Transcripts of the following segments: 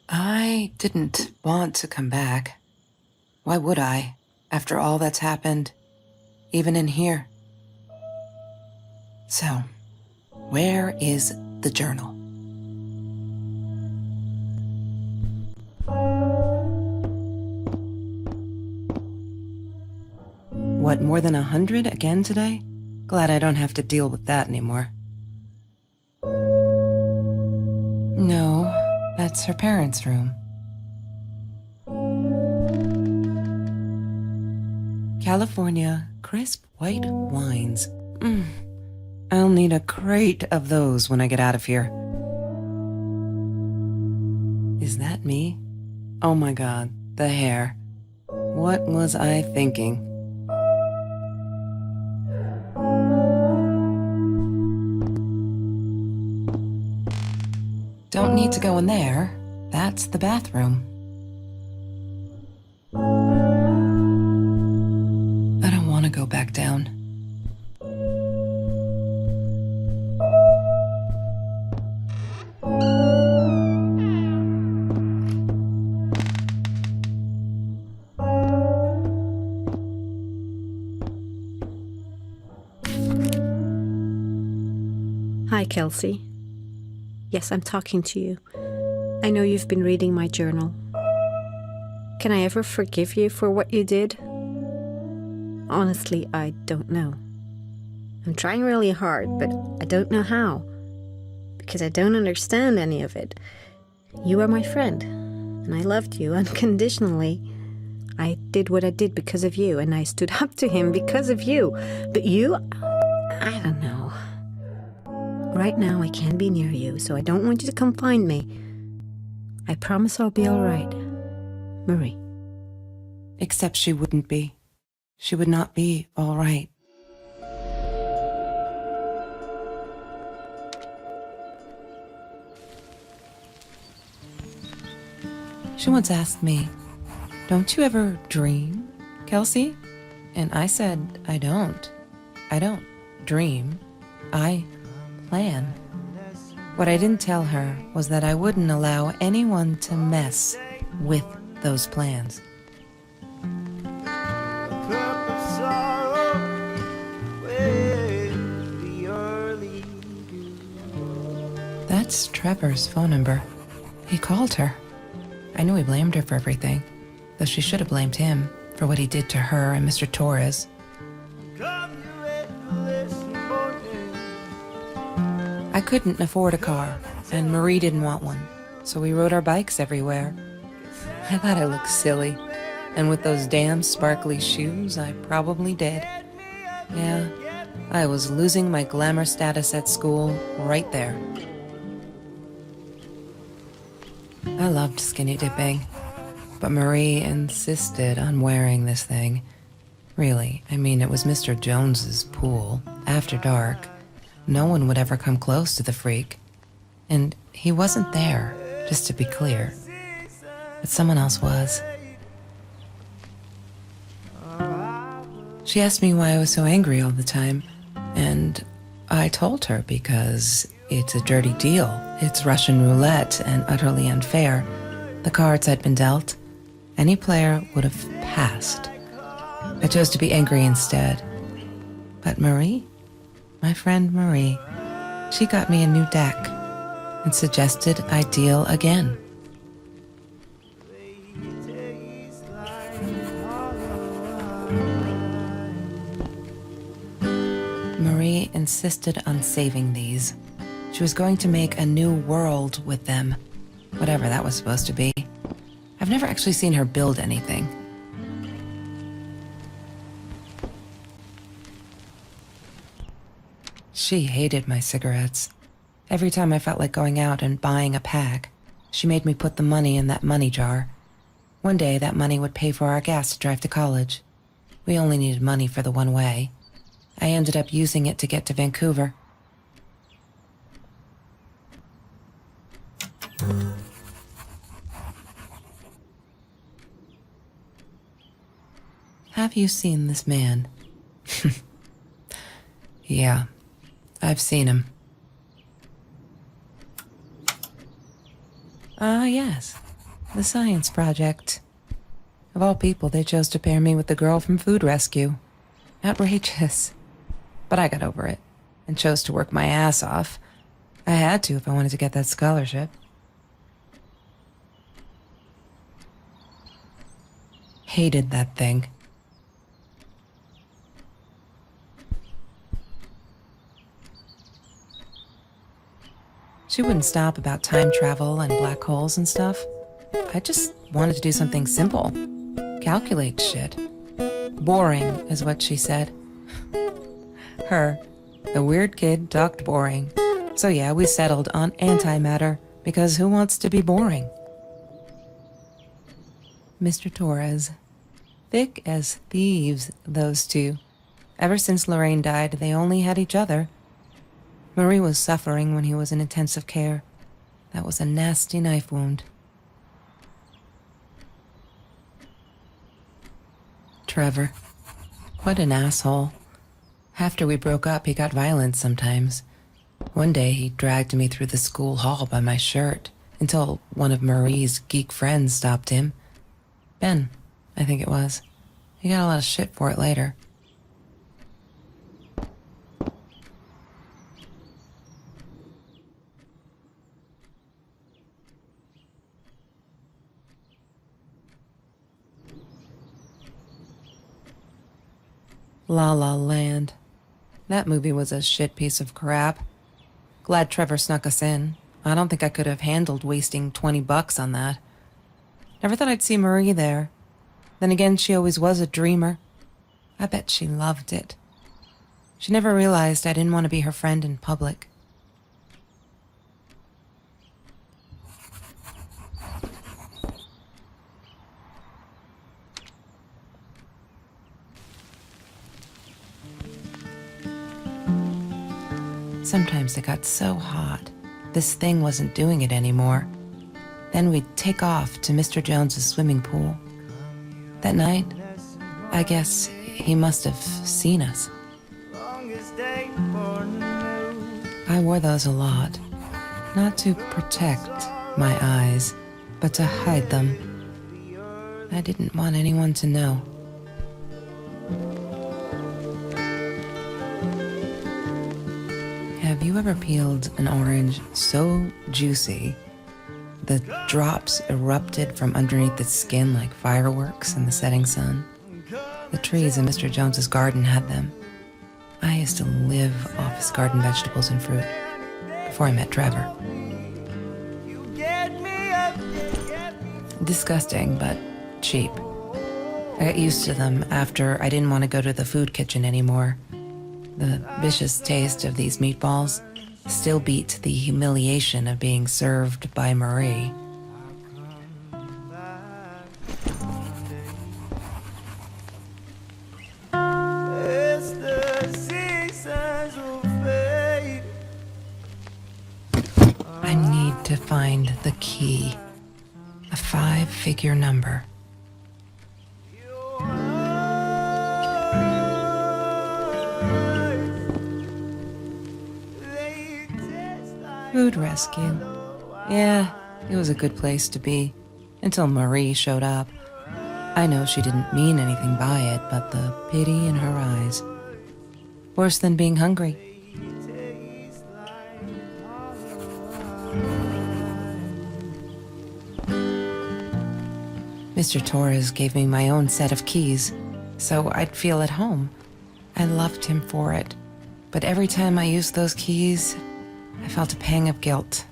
I didn't want to come back. Why would I, after all that's happened, even in here? So, where is the journal? What, more than 100 again today? Glad I don't have to deal with that anymore. No, that's her parents' room. California crisp white wines. I'll need a crate of those when I get out of here. Is that me? Oh my God, the hair. What was I thinking? Don't need to go in there. That's the bathroom. I don't want to go back down. Hi, Kelsey. Yes, I'm talking to you. I know you've been reading my journal. Can I ever forgive you for what you did? Honestly, I don't know. I'm trying really hard, but I don't know how. Because I don't understand any of it. You are my friend, and I loved you unconditionally. I did what I did because of you, and I stood up to him because of you. But you, I don't know. Right now, I can't be near you, so I don't want you to come find me. I promise I'll be all right. Marie. Except she wouldn't be. She would not be all right. She once asked me, "Don't you ever dream, Kelsey?" And I said, I don't. I don't dream. I plan. What I didn't tell her was that I wouldn't allow anyone to mess with those plans. That's Trevor's phone number. He called her. I knew he blamed her for everything, though she should have blamed him for what he did to her and Mr. Torres. I couldn't afford a car, and Marie didn't want one, so we rode our bikes everywhere. I thought I looked silly, and with those damn sparkly shoes, I probably did. Yeah, I was losing my glamour status at school right there. I loved skinny dipping, but Marie insisted on wearing this thing. Really, I mean, it was Mr. Jones's pool, after dark. No one would ever come close to the freak. And he wasn't there, just to be clear. But someone else was. She asked me why I was so angry all the time, and I told her because it's a dirty deal. It's Russian roulette and utterly unfair. The cards I'd been dealt, any player would have passed. I chose to be angry instead. But Marie? My friend Marie, she got me a new deck and suggested I deal again. Marie insisted on saving these. She was going to make a new world with them, whatever that was supposed to be. I've never actually seen her build anything. She hated my cigarettes. Every time I felt like going out and buying a pack, she made me put the money in that money jar. One day, that money would pay for our gas to drive to college. We only needed money for the one way. I ended up using it to get to Vancouver. Have you seen this man? Yeah, I've seen him. Ah, yes. The science project. Of all people, they chose to pair me with the girl from Food Rescue. Outrageous. But I got over it and chose to work my ass off. I had to if I wanted to get that scholarship. Hated that thing. She wouldn't stop about time travel and black holes and stuff. I just wanted to do something simple. Calculate shit. Boring is what she said. Her, the weird kid, talked boring. So yeah, we settled on antimatter, because who wants to be boring? Mr. Torres. Thick as thieves, those two. Ever since Lorraine died, they only had each other. Marie was suffering when he was in intensive care. That was a nasty knife wound. Trevor. What an asshole. After we broke up, he got violent sometimes. One day, he dragged me through the school hall by my shirt until one of Marie's geek friends stopped him. Ben, I think it was. He got a lot of shit for it later. La La Land. That movie was a shit piece of crap. Glad Trevor snuck us in. I don't think I could have handled wasting $20 on that. Never thought I'd see Marie there. Then again, she always was a dreamer. I bet she loved it. She never realized I didn't want to be her friend in public. Sometimes it got so hot, this thing wasn't doing it anymore. Then we'd take off to Mr. Jones's swimming pool. That night, I guess he must have seen us. I wore those a lot, not to protect my eyes, but to hide them. I didn't want anyone to know. Have you ever peeled an orange so juicy the drops erupted from underneath its skin like fireworks in the setting sun? The trees in Mr. Jones's garden had them. I used to live off his garden vegetables and fruit before I met Trevor. Disgusting, but cheap. I got used to them after I didn't want to go to the food kitchen anymore. The vicious taste of these meatballs still beat the humiliation of being served by Marie. I need to find the key. A 5-figure number. Food Rescue. Yeah, it was a good place to be. Until Marie showed up. I know she didn't mean anything by it, but the pity in her eyes. Worse than being hungry. Mr. Torres gave me my own set of keys, so I'd feel at home. I loved him for it, but every time I used those keys, I felt a pang of guilt.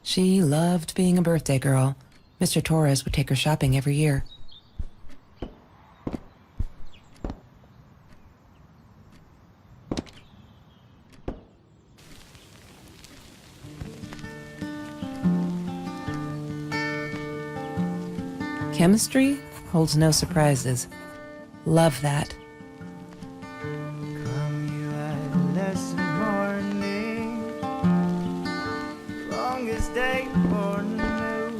She loved being a birthday girl. Mr. Torres would take her shopping every year. Chemistry holds no surprises. Love that. Come you at lesson morning, longest day for new.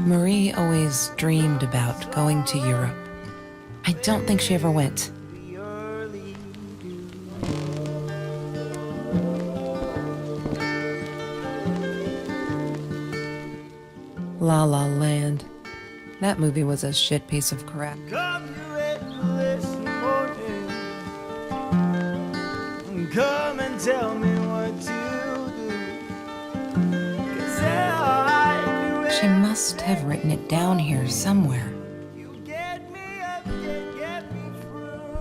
Marie always dreamed about going to Europe. I don't think she ever went. The early dew. La La Land. That movie was a shit piece of crap. Come you at lesson morning, come and tell me what to do. 'Cause I do She must have written it down here somewhere. You get me up, get me through.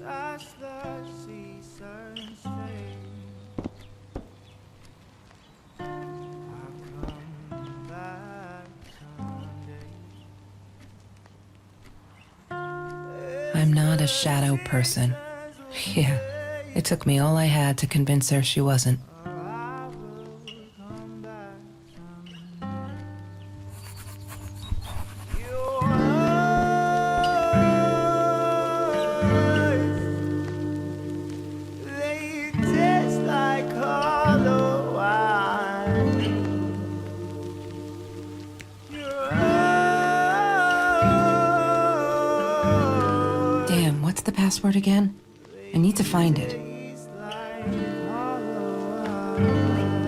As the seasons fade, I'll come back someday. I'm not a shadow person. Yeah, it took me all I had to convince her she wasn't. I will come back someday. Your eyes, they taste like hollow wine. Your eyes Damn, what's the password again? I need to find it. taste like hollow wine.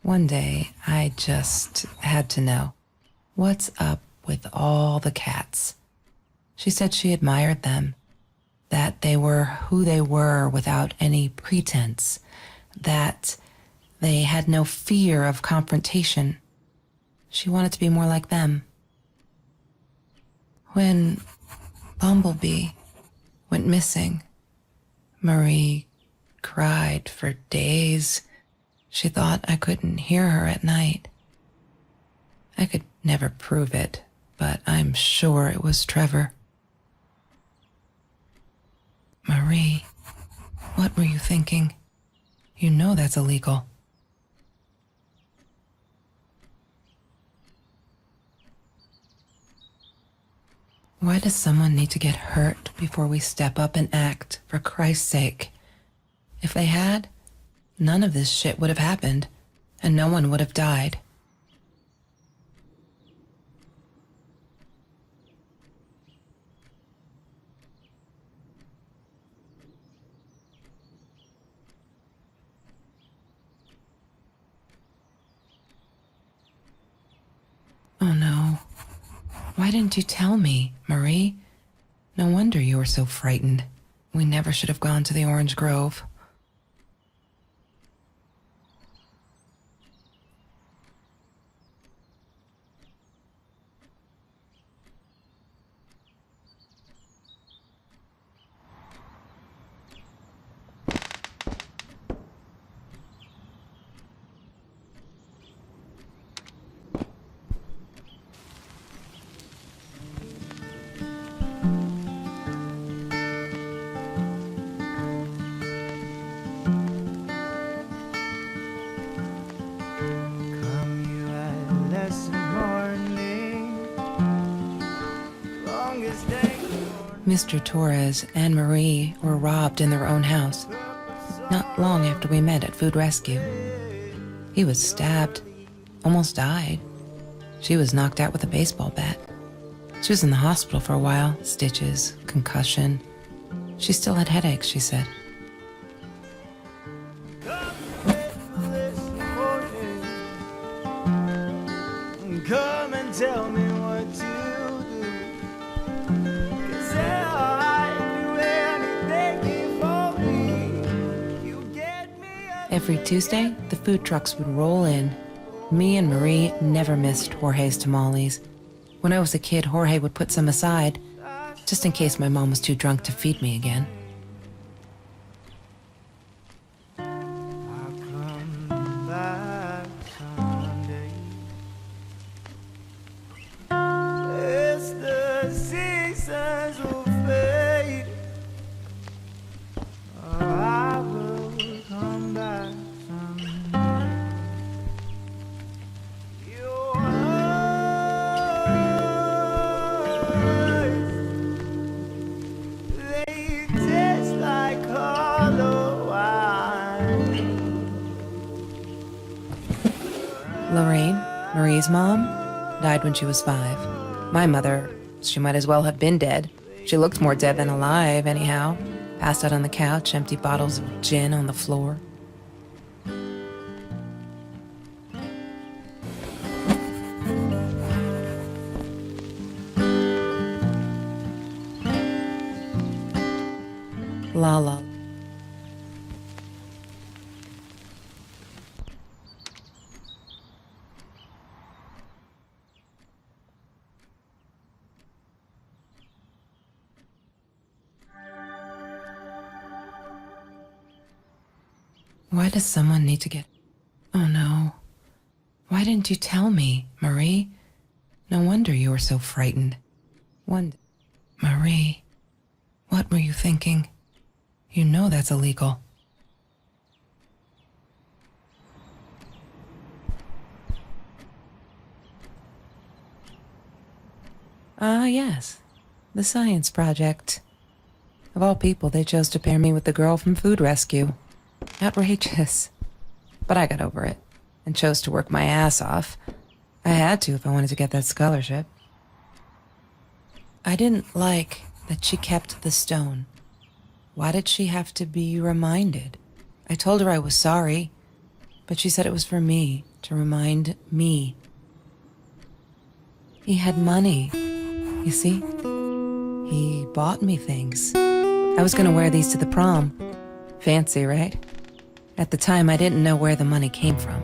One day, I just had to know. What's up with all the cats? She said she admired them, that they were who they were without any pretense, that they had no fear of confrontation. She wanted to be more like them. When Bumblebee went missing, Marie cried for days. She thought I couldn't hear her at night. I could never prove it, but I'm sure it was Trevor. Marie, what were you thinking? You know that's illegal. Why does someone need to get hurt before we step up and act, for Christ's sake? If they had, none of this shit would have happened, and no one would have died. Oh no. Why didn't you tell me, Marie? No wonder you were so frightened. We never should have gone to the Orange Grove. Come you at lesson morning, longest day for Mr. Torres and Marie were robbed in their own house, not long after we met at Food Rescue. He was stabbed, almost died. She was knocked out with a baseball bat. She was in the hospital for a while, stitches, concussion. She still had headaches, she said. listen morning. Come and tell me what to do. 'Cause I'd do anything for me. You get me up. Every Tuesday, the food trucks would roll in. Me and Marie never missed Jorge's tamales. When I was a kid, Jorge would put some aside. just in case my mom was too drunk to feed me again. I'll come back someday. As the seasons will fade, I will come back someday. Your eyes, they taste like hollow wine. Lorraine, Marie's mom, died when she was 5. My mother, she might as well have been dead. She looked more dead than alive, anyhow. Passed out on the couch, empty bottles of gin on the floor. Lala. Why does someone need to get... Oh no. Why didn't you tell me, Marie? No wonder you were so frightened. Marie, what were you thinking? You know that's illegal. Ah, yes. The science project. Of all people, they chose to pair me with the girl from Food Rescue. Outrageous. But I got over it and chose to work my ass off. I had to if I wanted to get that scholarship. I didn't like that she kept the stone. Why did she have to be reminded? I told her I was sorry, but she said it was for me, to remind me. He had money, you see? He bought me things. I was gonna wear these to the prom. Fancy, right? At the time, I didn't know where the money came from.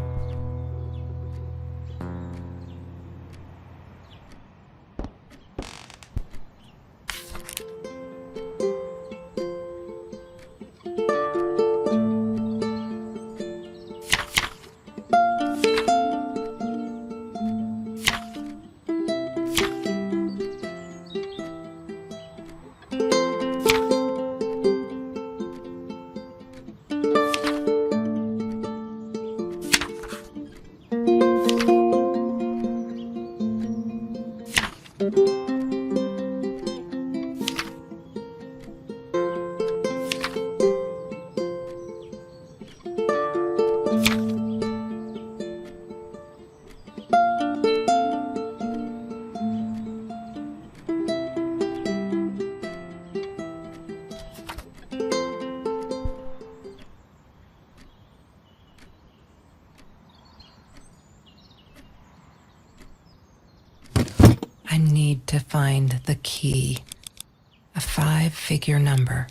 I need to find the key. A 5-figure number.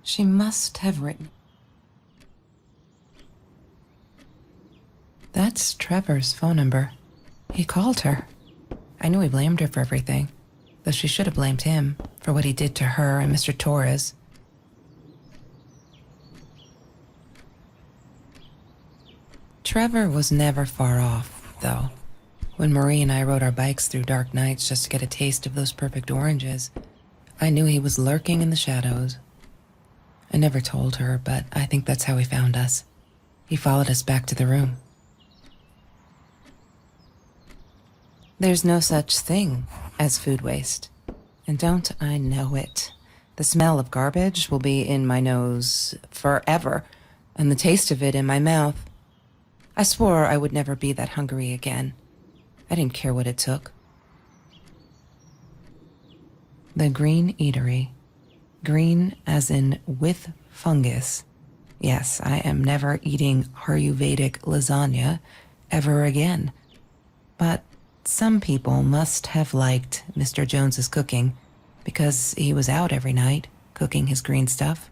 She must have written. That's Trevor's phone number. He called her. I knew he blamed her for everything, though she should have blamed him for what he did to her and Mr. Torres. Trevor was never far off, though. When Marie and I rode our bikes through dark nights just to get a taste of those perfect oranges, I knew he was lurking in the shadows. I never told her, but I think that's how he found us. He followed us back to the room. There's no such thing as food waste. And don't I know it? The smell of garbage will be in my nose forever, and the taste of it in my mouth. I swore I would never be that hungry again. I didn't care what it took. The Green Eatery. Green as in with fungus. Yes, I am never eating Ayurvedic lasagna ever again. But some people must have liked Mr. Jones's cooking because he was out every night cooking his green stuff.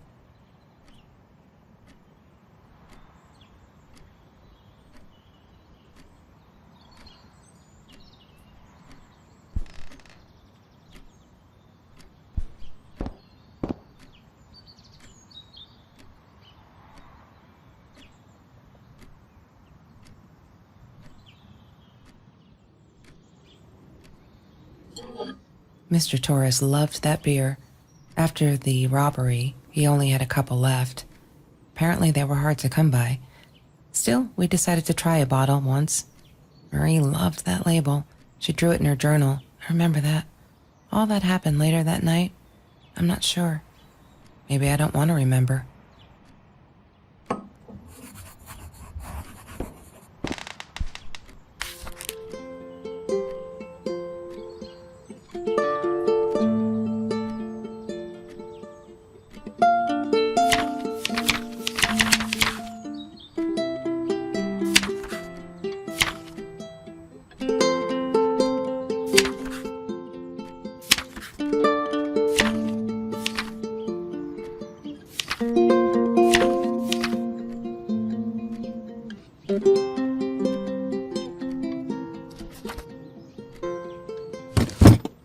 Mr. Torres loved that beer. After the robbery, he only had a couple left. Apparently they were hard to come by. Still, we decided to try a bottle once. Marie loved that label. She drew it in her journal. I remember that. All that happened later that night, I'm not sure. Maybe I don't want to remember.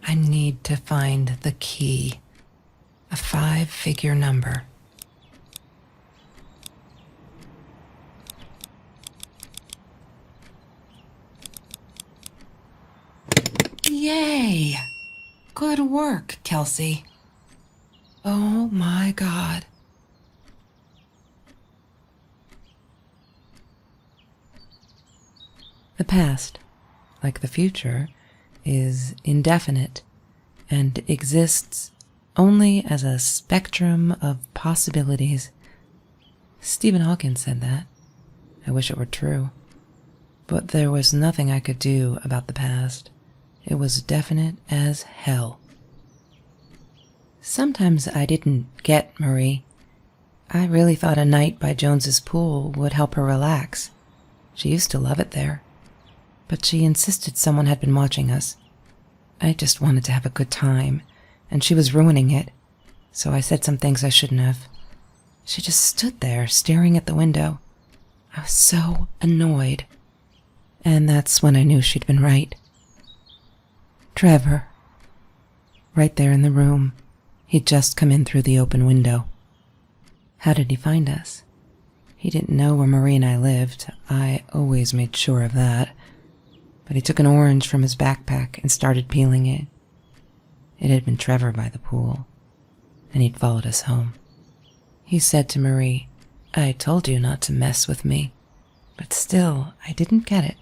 I need to find the key. A 5-figure number. Yay! Good work, Kelsey. Oh my God. The past, like the future, is indefinite and exists only as a spectrum of possibilities. Stephen Hawking said that. I wish it were true. But there was nothing I could do about the past. It was definite as hell. Sometimes I didn't get Marie. I really thought a night by Jones's pool would help her relax. She used to love it there. But she insisted someone had been watching us. I just wanted to have a good time, and she was ruining it, so I said some things I shouldn't have. She just stood there, staring at the window. I was so annoyed. And that's when I knew she'd been right. Trevor. Right there in the room. He'd just come in through the open window. How did he find us? He didn't know where Marie and I lived. I always made sure of that. But he took an orange from his backpack and started peeling it. It had been Trevor by the pool, and he'd followed us home. He said to Marie, "I told you not to mess with me." But still, I didn't get it.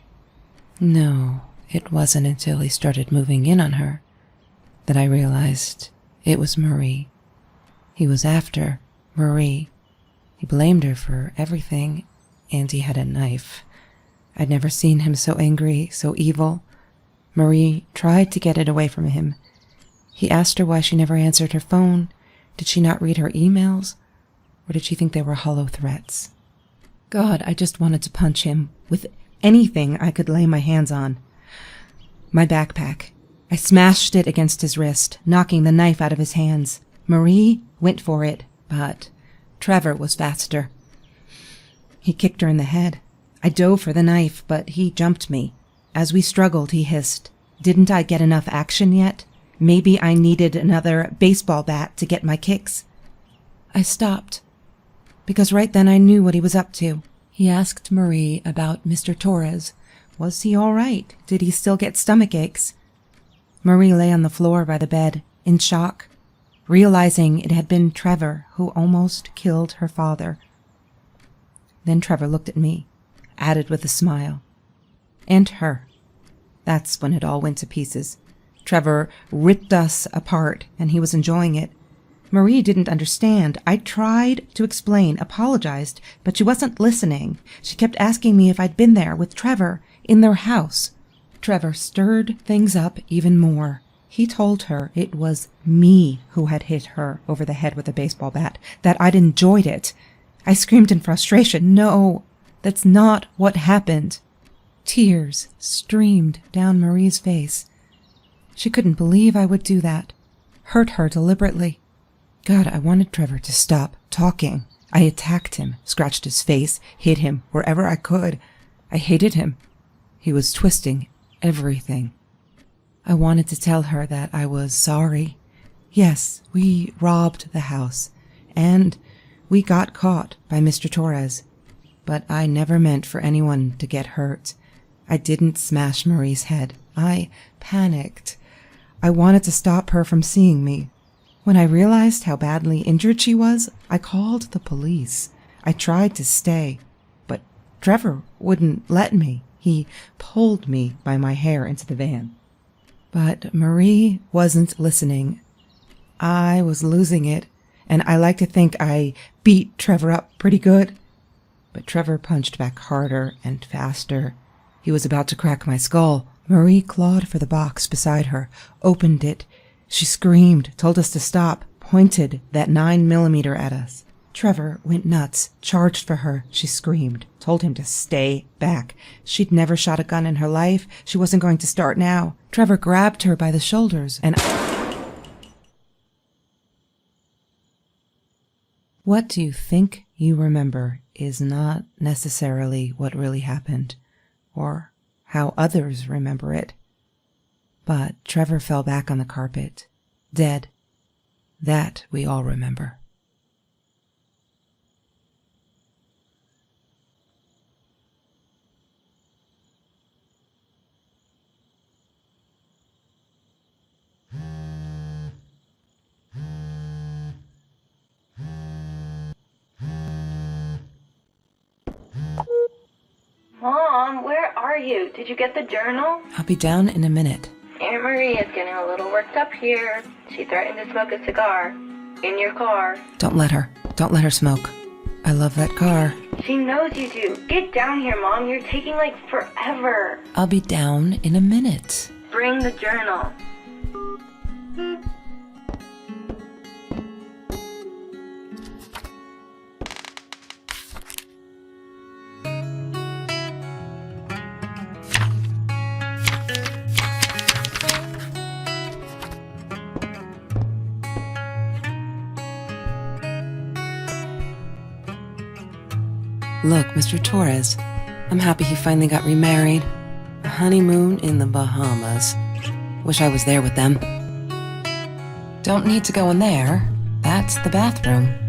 No, it wasn't until he started moving in on her that I realized it was Marie. He was after Marie. He blamed her for everything, and he had a knife. I'd never seen him so angry, so evil. Marie tried to get it away from him. He asked her why she never answered her phone. Did she not read her emails? Or did she think they were hollow threats? God, I just wanted to punch him with anything I could lay my hands on. My backpack. I smashed it against his wrist, knocking the knife out of his hands. Marie went for it, but Trevor was faster. He kicked her in the head. I dove for the knife, but he jumped me. As we struggled, he hissed, "Didn't I get enough action yet? Maybe I needed another baseball bat to get my kicks." I stopped, because right then I knew what he was up to. He asked Marie about Mr. Torres. Was he all right? Did he still get stomach aches? Marie lay on the floor by the bed, in shock, realizing it had been Trevor who almost killed her father. Then Trevor looked at me, added with a smile. And her. That's when it all went to pieces. Trevor ripped us apart, and he was enjoying it. Marie didn't understand. I tried to explain, apologized, but she wasn't listening. She kept asking me if I'd been there with Trevor, in their house. Trevor stirred things up even more. He told her it was me who had hit her over the head with a baseball bat, that I'd enjoyed it. I screamed in frustration, "No, that's not what happened." Tears streamed down Marie's face. She couldn't believe I would do that, hurt her deliberately. God, I wanted Trevor to stop talking. I attacked him, scratched his face, hit him wherever I could. I hated him. He was twisting everything. I wanted to tell her that I was sorry. Yes, we robbed the house, and we got caught by Mr. Torres. But I never meant for anyone to get hurt. I didn't smash Marie's head. I panicked. I wanted to stop her from seeing me. When I realized how badly injured she was, I called the police. I tried to stay, but Trevor wouldn't let me. He pulled me by my hair into the van. But Marie wasn't listening. I was losing it, and I like to think I beat Trevor up pretty good. But Trevor punched back harder and faster. He was about to crack my skull. Marie clawed for the box beside her, opened it. She screamed, told us to stop, pointed that 9mm at us. Trevor went nuts, charged for her. She screamed, told him to stay back. She'd never shot a gun in her life. She wasn't going to start now. Trevor grabbed her by the shoulders and... What do you think you remember is not necessarily what really happened, or how others remember it. But Trevor fell back on the carpet, dead. That we all remember. Mom, where are you? Did you get the journal? I'll be down in a minute. Aunt Marie is getting a little worked up here. She threatened to smoke a cigar. In your car. Don't let her. Don't let her smoke. I love that car. She knows you do. Get down here, Mom. You're taking like forever. I'll be down in a minute. Bring the journal. Look, Mr. Torres, I'm happy he finally got remarried. A honeymoon in the Bahamas. Wish I was there with them. Don't need to go in there. That's the bathroom.